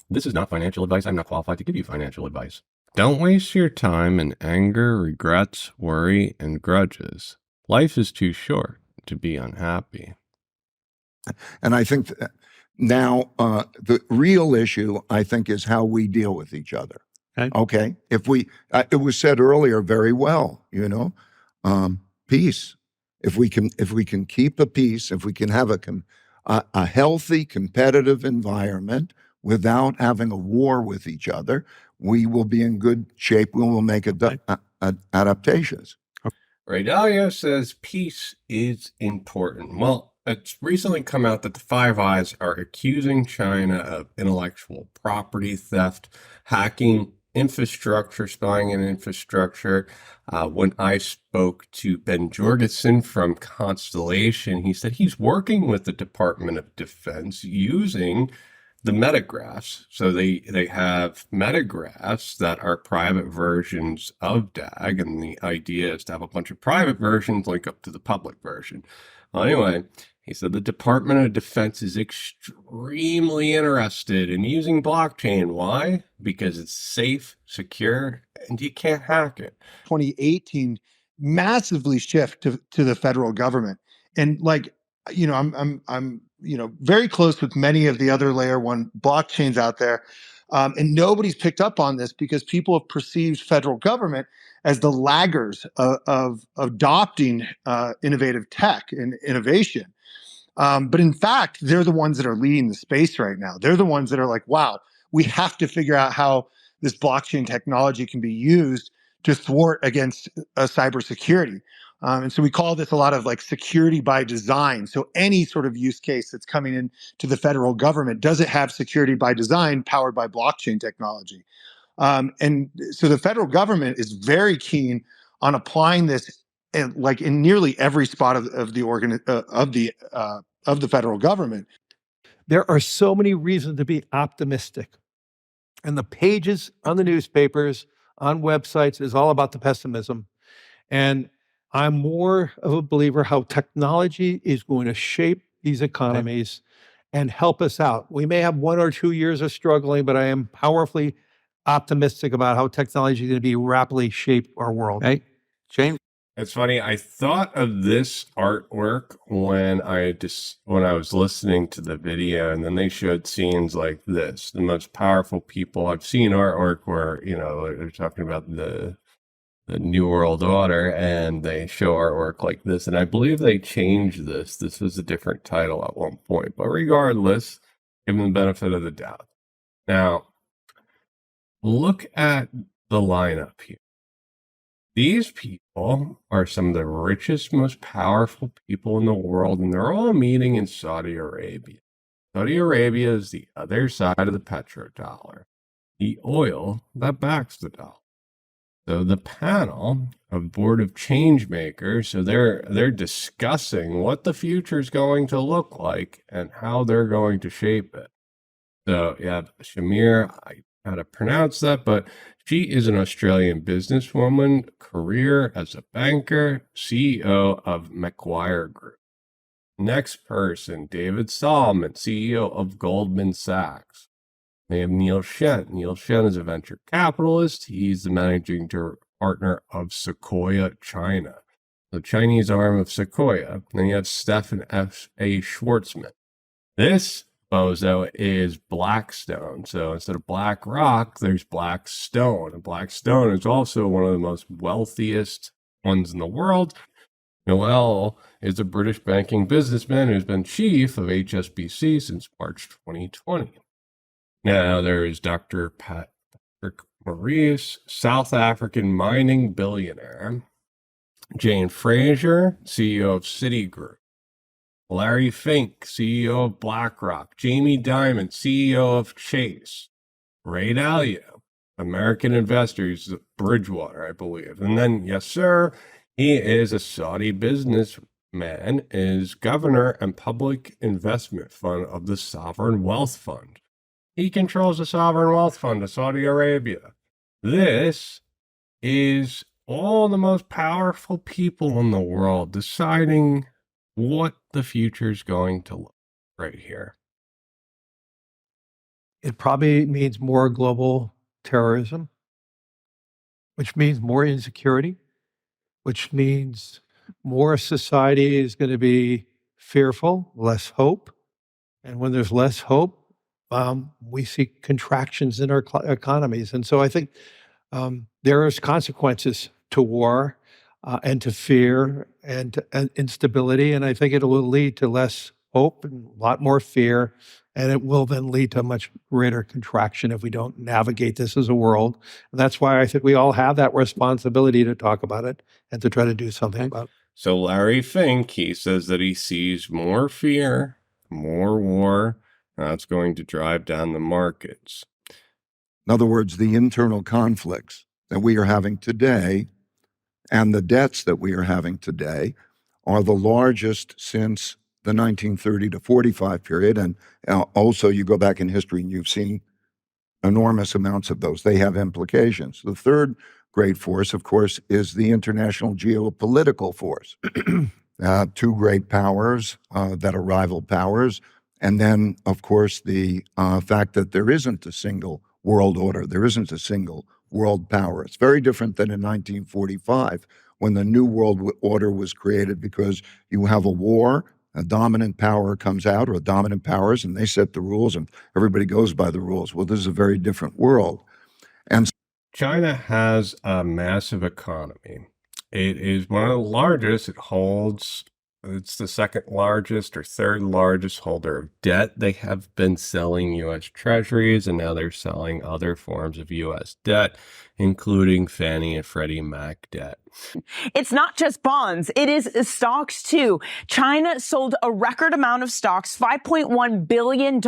This is not financial advice. I'm not qualified to give you financial advice. Don't waste your time in anger, regrets, worry, and grudges. Life is too short to be unhappy. And I think now the real issue, I think, is how we deal with each other. Okay. If we, it was said earlier very well, peace. If we can keep a peace, if we can have a healthy, competitive environment without having a war with each other, we will be in good shape. We will make adaptations. Right. Dalio says peace is important. Well, it's recently come out that the Five Eyes are accusing China of intellectual property theft, hacking infrastructure, spying on infrastructure. When I spoke to Ben Jorgensen from Constellation, he said he's working with the Department of Defense using the metagraphs. So they have metagraphs that are private versions of DAG, and the idea is to have a bunch of private versions link up to the public version. Well, anyway, he said the Department of Defense is extremely interested in using blockchain. Why? Because it's safe, secure, and you can't hack it. 2018 massively shift to the federal government. And I'm very close with many of the other layer one blockchains out there. And nobody's picked up on this because people have perceived federal government as the laggers of adopting innovative tech and innovation. But in fact, they're the ones that are leading the space right now. They're the ones that are like, wow, we have to figure out how this blockchain technology can be used to thwart against cybersecurity. And so we call this a lot of like security by design. So any sort of use case that's coming in to the federal government, does it have security by design powered by blockchain technology? And so the federal government is very keen on applying this in nearly every spot of the federal government. There are so many reasons to be optimistic. And the pages on the newspapers, on websites, is all about the pessimism. And I'm more of a believer how technology is going to shape these economies and help us out. We may have 1 or 2 years of struggling, but I am powerfully optimistic about how technology is going to be rapidly shape our world. Hey, James. It's funny. I thought of this artwork when I was listening to the video, and then they showed scenes like this. The most powerful people. I've seen artwork where they're talking about the New World Order, and they show artwork like this. And I believe they changed this. This was a different title at one point, but regardless, give them the benefit of the doubt. Now, look at the lineup here. These people are some of the richest, most powerful people in the world, and they're all meeting in Saudi Arabia. Saudi Arabia is the other side of the petrodollar, the oil that backs the dollar. So the panel of Board of Change Makers, so they're discussing what the future is going to look like and how they're going to shape it. So you have Shamir, I how to pronounce that, but she is an Australian businesswoman, career as a banker, CEO of Macquarie Group. Next person, David Solomon, CEO of Goldman Sachs. They have Neil Shen. Neil Shen is a venture capitalist. He's the managing partner of Sequoia China, the Chinese arm of Sequoia. Then you have Stephen F.A. Schwarzman. This bozo is Blackstone. So instead of BlackRock, there's Blackstone. And Blackstone is also one of the most wealthiest ones in the world. Noel is a British banking businessman who's been chief of HSBC since March 2020. Now there is Dr. Patrick Maurice, South African mining billionaire. Jane Fraser, CEO of Citigroup. Larry Fink, CEO of BlackRock. Jamie Dimon, CEO of Chase. Ray Dalio, American investor, he's at Bridgewater, I believe. And then, yes, sir, he is a Saudi businessman, is governor and public investment fund of the Sovereign Wealth Fund. He controls the Sovereign Wealth Fund of Saudi Arabia. This is all the most powerful people in the world deciding what the future is going to look right here. it probably means more global terrorism, which means more insecurity, which means more society is going to be fearful, less hope. And when there's less hope, we see contractions in our economies. And so I think there is consequences to war and to fear and to instability. And I think it will lead to less hope and a lot more fear. And it will then lead to much greater contraction if we don't navigate this as a world. And that's why I think we all have that responsibility to talk about it and to try to do something about it. So Larry Fink, he says that he sees more fear, more war, and that's going to drive down the markets. In other words, the internal conflicts that we are having today and the debts that we are having today are the largest since the 1930 to 45 period. And also you go back in history and you've seen enormous amounts of those. They have implications. The third great force, of course, is the international geopolitical force. Two great powers that are rival powers. And then, of course, the fact that there isn't a single world order. There isn't a single world power. It's very different than in 1945 when the New World Order was created, because you have a war, a dominant power comes out, or dominant powers, and they set the rules and everybody goes by the rules. Well, this is a very different world. And China has a massive economy. It is one of the largest. It's the second largest or third largest holder of debt. They have been selling U.S. treasuries, and now they're selling other forms of U.S. debt, including Fannie and Freddie Mac debt. It's not just bonds, it is stocks too. China sold a record amount of stocks, $5.1 billion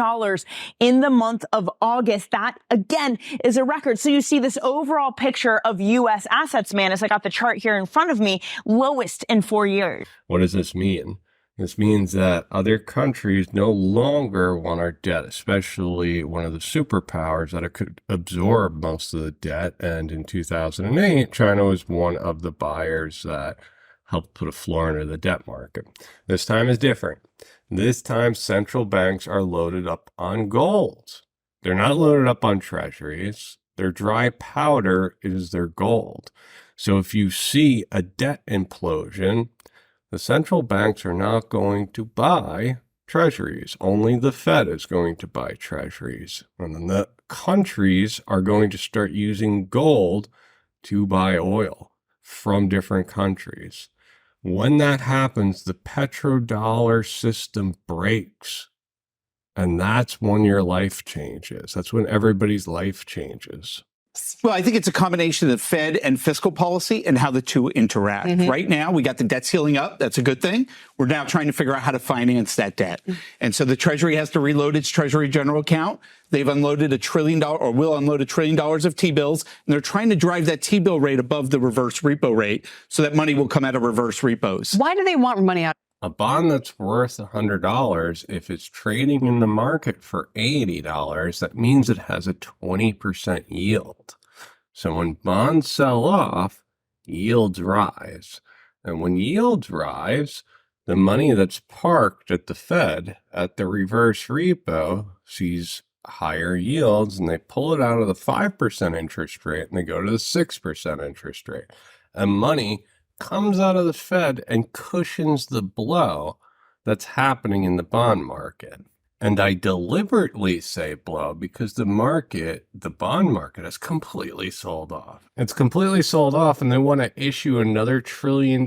in the month of August. That, again, is a record. So you see this overall picture of U.S. assets, man, as I got the chart here in front of me, lowest in 4 years. What does this mean? This means that other countries no longer want our debt, especially one of the superpowers that could absorb most of the debt. And in 2008, China was one of the buyers that helped put a floor under the debt market. This time is different. This time, central banks are loaded up on gold. They're not loaded up on treasuries. Their dry powder is their gold. So if you see a debt implosion, the central banks are not going to buy treasuries. Only the Fed is going to buy treasuries. And then the countries are going to start using gold to buy oil from different countries. When that happens, the petrodollar system breaks. And that's when your life changes. That's when everybody's life changes. Well, I think it's a combination of Fed and fiscal policy and how the two interact. Mm-hmm. Right now, we got the debt ceiling up. That's a good thing. We're now trying to figure out how to finance that debt. Mm-hmm. And so the Treasury has to reload its Treasury general account. They've unloaded $1 trillion, or will unload $1 trillion of T-bills. And they're trying to drive that T-bill rate above the reverse repo rate so that money will come out of reverse repos. Why do they want money out? A bond that's worth $100, if it's trading in the market for $80, that means it has a 20% yield. So when bonds sell off, yields rise. And when yields rise, the money that's parked at the Fed at the reverse repo sees higher yields, and they pull it out of the 5% interest rate and they go to the 6% interest rate. And money comes out of the Fed and cushions the blow that's happening in the bond market. And I deliberately say blow because the bond market is completely sold off. It's completely sold off, and they want to issue another $1 trillion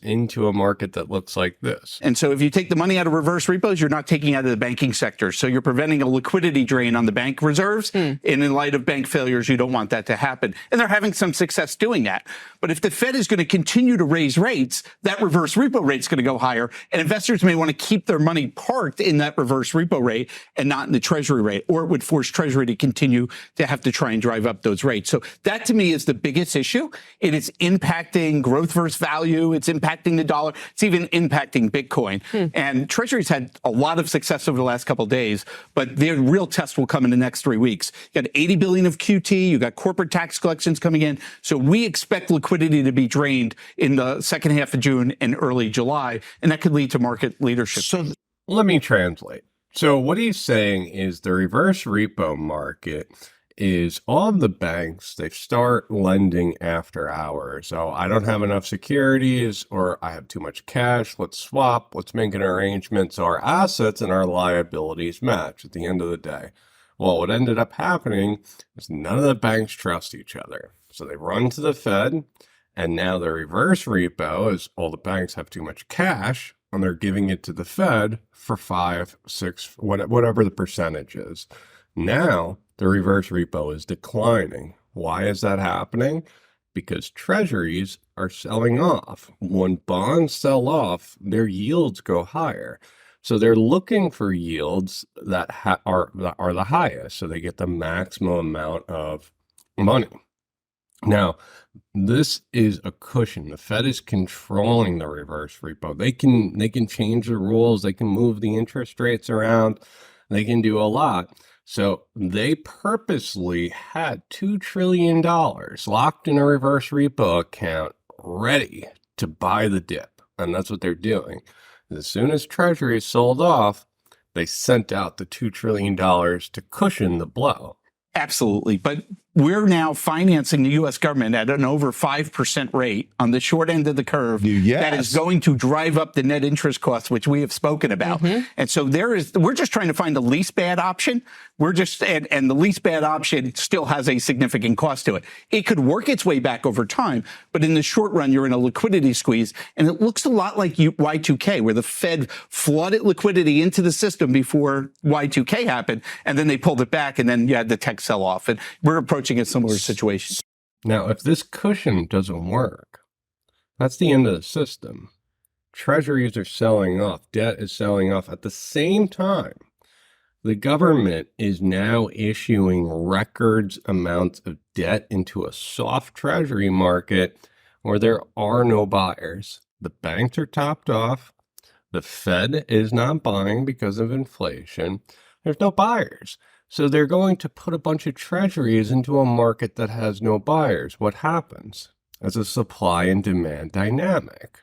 into a market that looks like this. And so if you take the money out of reverse repos, you're not taking it out of the banking sector. So you're preventing a liquidity drain on the bank reserves. And in light of bank failures, you don't want that to happen. And they're having some success doing that. But if the Fed is going to continue to raise rates, that reverse repo rate is going to go higher. And investors may want to keep their money parked in that reverse repo rate and not in the Treasury rate, or it would force Treasury to continue to have to try and drive up those rates. So that to me is the biggest issue. It is impacting growth versus value. It's impacting the dollar. It's even impacting Bitcoin. And Treasury's had a lot of success over the last couple of days, but their real test will come in the next 3 weeks. You got 80 billion of QT. You got corporate tax collections coming in. So we expect liquidity to be drained in the second half of June and early July, and that could lead to market leadership. So let me translate. So what he's saying is the reverse repo market is all of the banks, they start lending after hours. So I don't have enough securities, or I have too much cash. Let's swap. Let's make an arrangement so our assets and our liabilities match at the end of the day. Well, what ended up happening is none of the banks trust each other. So they run to the Fed, and now the reverse repo is all the banks have too much cash, and they're giving it to the Fed for 5, 6, whatever the percentage is. Now, the reverse repo is declining. Why is that happening? Because treasuries are selling off. When bonds sell off, their yields go higher. So they're looking for yields that are the highest, so they get the maximum amount of money. Now, this is a cushion. The Fed is controlling the reverse repo. They can change the rules. They can move the interest rates around. They can do a lot. So they purposely had $2 trillion locked in a reverse repo account ready to buy the dip. And that's what they're doing. As soon as Treasury sold off, they sent out the $2 trillion to cushion the blow. Absolutely. But we're now financing the U.S. government at an over 5% rate on the short end of the curve. Yes. That is going to drive up the net interest costs, which we have spoken about. And so we're just trying to find the least bad option. And the least bad option still has a significant cost to it. It could work its way back over time, but in the short run, you're in a liquidity squeeze. And it looks a lot like Y2K, where the Fed flooded liquidity into the system before Y2K happened, and then they pulled it back, and then you had the tech sell off. And we're approaching a similar situation. Now, if this cushion doesn't work, that's the end of the system. Treasuries are selling off. Debt is selling off. At the same time, the government is now issuing record amounts of debt into a soft treasury market where there are no buyers. The banks are topped off. The Fed is not buying because of inflation. There's no buyers. So they're going to put a bunch of treasuries into a market that has no buyers. What happens? As a supply and demand dynamic.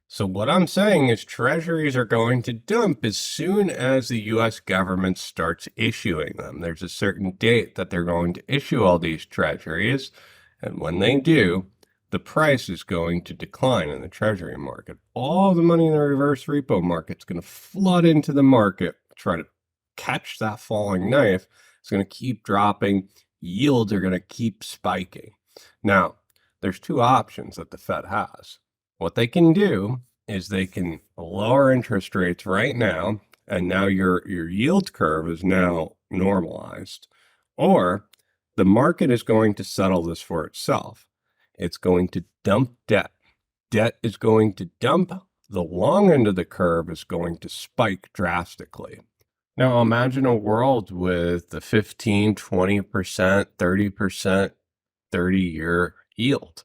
So what I'm saying is treasuries are going to dump as soon as the U.S. government starts issuing them. There's a certain date that they're going to issue all these treasuries. And when they do, the price is going to decline in the treasury market. All the money in the reverse repo market is going to flood into the market, try to catch that falling knife. It's going to keep dropping. Yields are going to keep spiking. Now, there's two options that the Fed has. What they can do is they can lower interest rates right now, and now your yield curve is now normalized. Or the market is going to settle this for itself. It's going to dump debt. Debt is going to dump. The long end of the curve is going to spike drastically. Now, imagine a world with the 15, 20%, 30%, 30-year yield.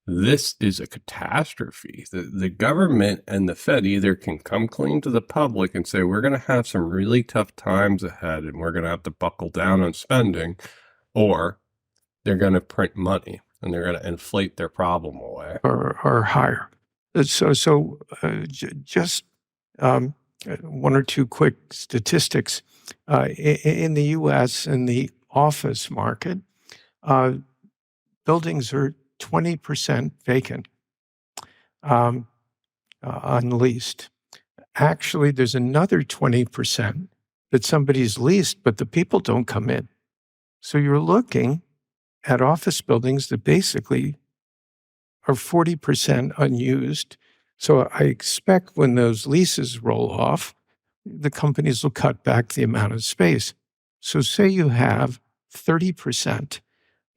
This is a catastrophe. The government and the Fed either can come clean to the public and say, we're going to have some really tough times ahead and we're going to have to buckle down on spending, or they're going to print money and they're going to inflate their problem away. Or higher. Just one or two quick statistics. In the U.S., in the office market, buildings are 20% vacant, unleased. Actually, there's another 20% that somebody's leased, but the people don't come in. So you're looking at office buildings that basically are 40% unused. So I expect when those leases roll off, the companies will cut back the amount of space. So say you have 30%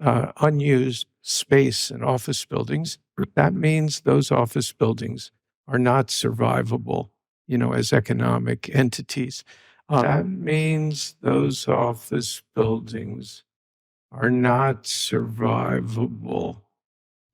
unused space in office buildings. That means those office buildings are not survivable, as economic entities. That means those office buildings are not survivable,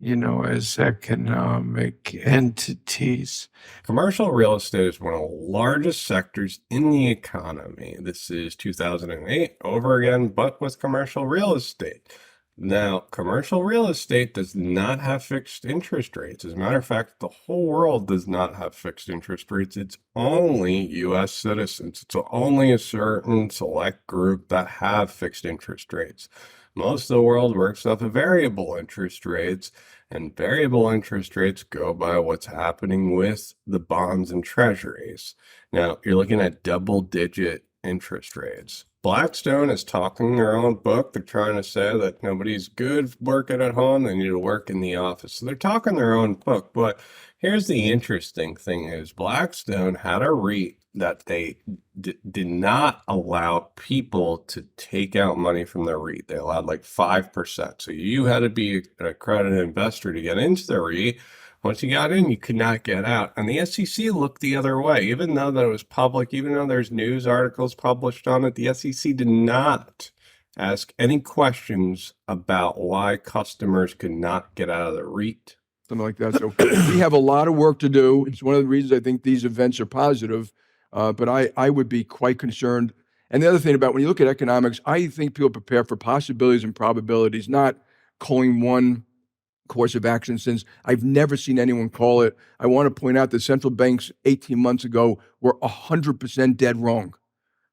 as economic entities. Commercial real estate is one of the largest sectors in the economy. This is 2008 over again, but with commercial real estate. Now, commercial real estate does not have fixed interest rates. As a matter of fact, the whole world does not have fixed interest rates. It's only U.S. citizens. It's only a certain select group that have fixed interest rates. Most of the world works off of variable interest rates, and variable interest rates go by what's happening with the bonds and treasuries. Now, you're looking at double-digit interest rates. Blackstone is talking their own book. They're trying to say that nobody's good working at home. They need to work in the office. So they're talking their own book. But here's the interesting thing is Blackstone had a REIT that they did not allow people to take out money from the REIT. They allowed like 5%. So you had to be an accredited investor to get into the REIT. Once you got in, you could not get out. And the SEC looked the other way. Even though that it was public, even though there's news articles published on it, the SEC did not ask any questions about why customers could not get out of the REIT. Something like that. So we have a lot of work to do. It's one of the reasons I think these events are positive. But I would be quite concerned. And the other thing about when you look at economics, I think people prepare for possibilities and probabilities, not calling one course of action, since I've never seen anyone call it. I want to point out that central banks 18 months ago were 100% dead wrong.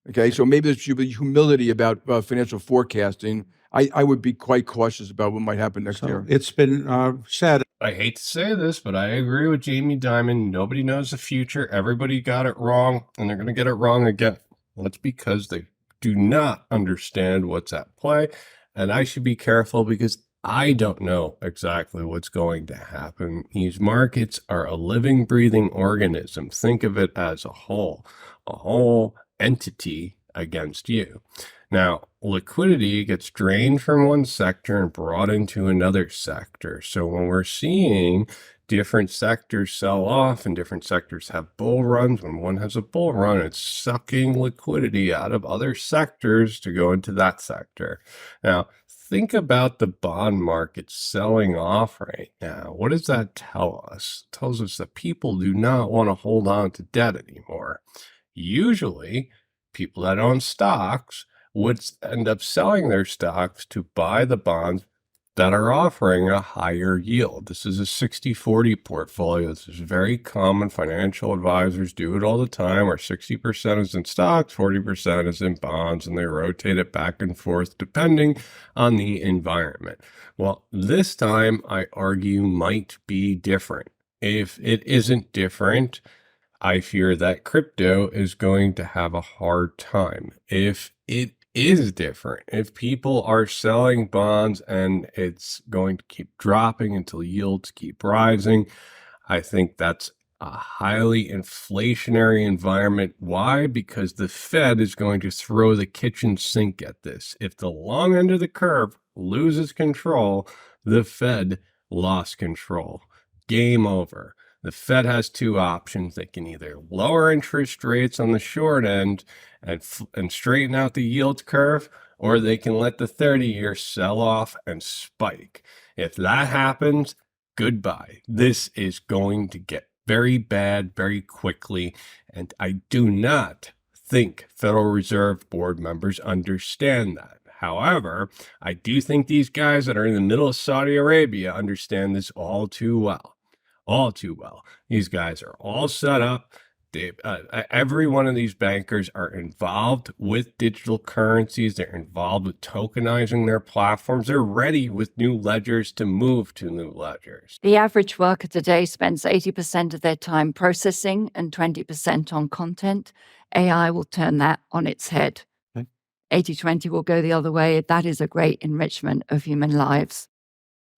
Okay, so maybe there should be humility about financial forecasting. I would be quite cautious about what might happen next year. It's been said. I hate to say this, but I agree with Jamie Dimon. Nobody knows the future. Everybody got it wrong, and they're going to get it wrong again. That's because they do not understand what's at play. And I should be careful because I don't know exactly what's going to happen. These markets are a living, breathing organism. Think of it as a whole entity against you. Now, liquidity gets drained from one sector and brought into another sector. So when we're seeing different sectors sell off and different sectors have bull runs, when one has a bull run, it's sucking liquidity out of other sectors to go into that sector. Now, think about the bond market selling off right now. What does that tell us? It tells us that people do not want to hold on to debt anymore. Usually, people that own stocks would end up selling their stocks to buy the bonds that are offering a higher yield. This is a 60-40 portfolio. This is very common. Financial advisors do it all the time, where 60% is in stocks, 40% is in bonds, and they rotate it back and forth depending on the environment. Well, this time I argue might be different. If it isn't different, I fear that crypto is going to have a hard time. If it is different, if people are selling bonds and it's going to keep dropping until yields keep rising, I think that's a highly inflationary environment. Why? Because the Fed is going to throw the kitchen sink at this. If the long end of the curve loses control, the Fed lost control. Game over. The Fed has two options. They can either lower interest rates on the short end and straighten out the yield curve, or they can let the 30-year sell off and spike. If that happens, goodbye. This is going to get very bad very quickly, and I do not think Federal Reserve Board members understand that. However, I do think these guys that are in the middle of Saudi Arabia understand this all too well. All too well. These guys are all set up. Every one of these bankers are involved with digital currencies. They're involved with tokenizing their platforms. They're ready with new ledgers to move to new ledgers. The average worker today spends 80% of their time processing and 20% on content. AI will turn that on its head. 80-20 will go the other way. That is a great enrichment of human lives.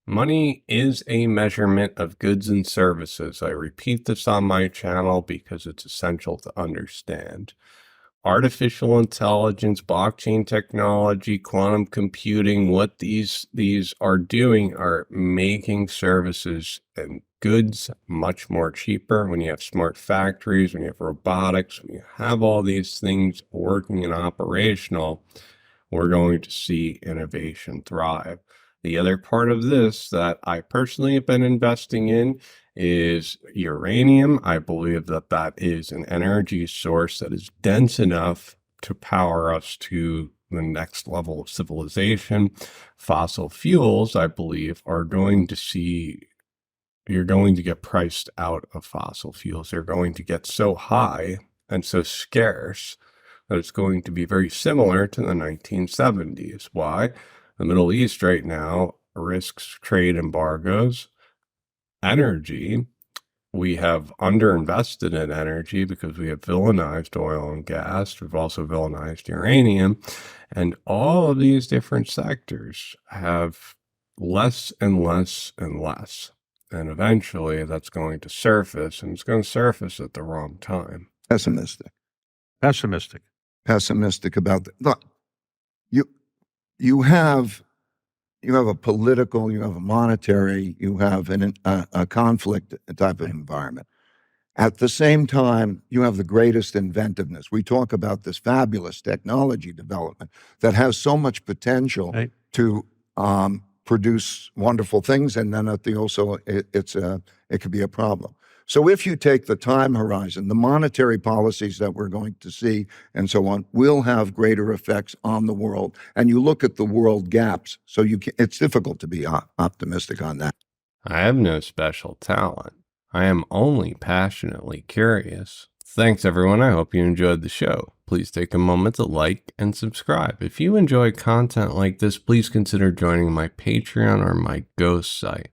Money is a measurement of goods and services. I repeat this on my channel because it's essential to understand. Artificial intelligence, blockchain technology, quantum computing, what these are doing are making services and goods much more cheaper. When you have smart factories, when you have robotics, when you have all these things working and operational, we're going to see innovation thrive. The other part of this that I personally have been investing in is uranium. I believe that that is an energy source that is dense enough to power us to the next level of civilization. Fossil fuels, I believe, are going to see, you're going to get priced out of fossil fuels. They're going to get so high and so scarce that it's going to be very similar to the 1970s. Why? The Middle East right now risks trade embargoes, energy. We have underinvested in energy because we have villainized oil and gas. We've also villainized uranium. And all of these different sectors have less and less and less. And eventually that's going to surface, and it's going to surface at the wrong time. Pessimistic. Pessimistic. Pessimistic about the, look, you have a political, you have a monetary, you have a conflict type of environment. At the same time, you have the greatest inventiveness. We talk about this fabulous technology development that has so much potential to produce wonderful things, and then it could be a problem. So if you take the time horizon, the monetary policies that we're going to see and so on will have greater effects on the world. And you look at the world gaps, so it's difficult to be optimistic on that. I have no special talent. I am only passionately curious. Thanks, everyone. I hope you enjoyed the show. Please take a moment to like and subscribe. If you enjoy content like this, please consider joining my Patreon or my Ghost site.